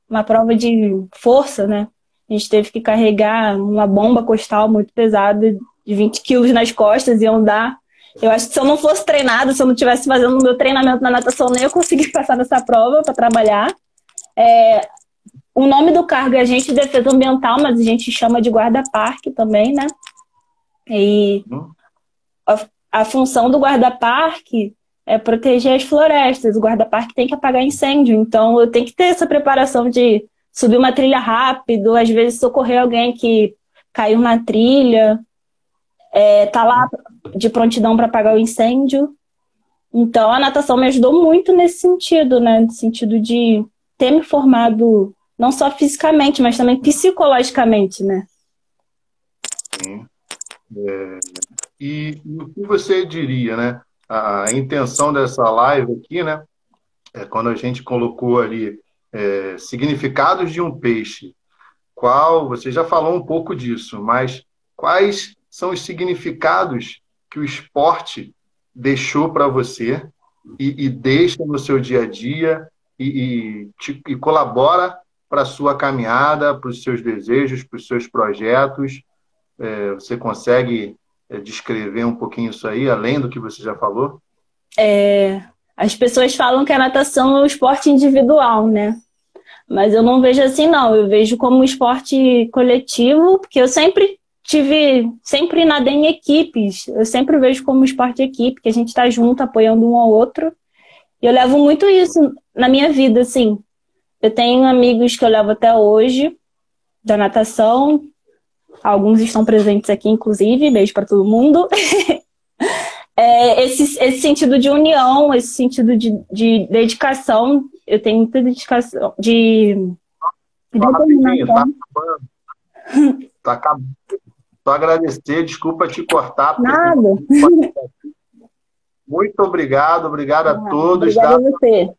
uma prova de força, né? A gente teve que carregar uma bomba costal muito pesada, de 20 quilos nas costas, e andar. Eu acho que se eu não fosse treinada, se eu não estivesse fazendo o meu treinamento na natação, nem eu conseguir passar nessa prova para trabalhar. O nome do cargo é agente de defesa ambiental, mas a gente chama de guarda-parque também, né? E a função do guarda-parque é proteger as florestas. O guarda-parque tem que apagar incêndio. Então, eu tenho que ter essa preparação de subir uma trilha rápido, às vezes socorrer alguém que caiu na trilha, tá lá de prontidão para apagar o incêndio. Então, a natação me ajudou muito nesse sentido, né? No sentido de ter me formado não só fisicamente, mas também psicologicamente, né? Sim. E o que você diria, né? A intenção dessa live aqui, né? Quando a gente colocou ali significados de um peixe. Você já falou um pouco disso, mas quais são os significados que o esporte deixou para você e deixa no seu dia a dia e colabora para a sua caminhada, para os seus desejos, para os seus projetos? Você consegue descrever um pouquinho isso aí, além do que você já falou? As pessoas falam que a natação é um esporte individual, né? Mas eu não vejo assim, não. Eu vejo como um esporte coletivo, porque eu sempre nadei em equipes. Eu sempre vejo como um esporte de equipe, que a gente está junto, apoiando um ao outro. E eu levo muito isso na minha vida, assim. Eu tenho amigos que eu levo até hoje, da natação. Alguns estão presentes aqui, inclusive. Beijo para todo mundo. esse sentido de união, esse sentido de dedicação, eu tenho muita dedicação, de Rapidinho, tá determinação. acabando. Tá acabando. Só agradecer, desculpa te cortar. Nada. Muito obrigado, obrigado a todos. Obrigada a você.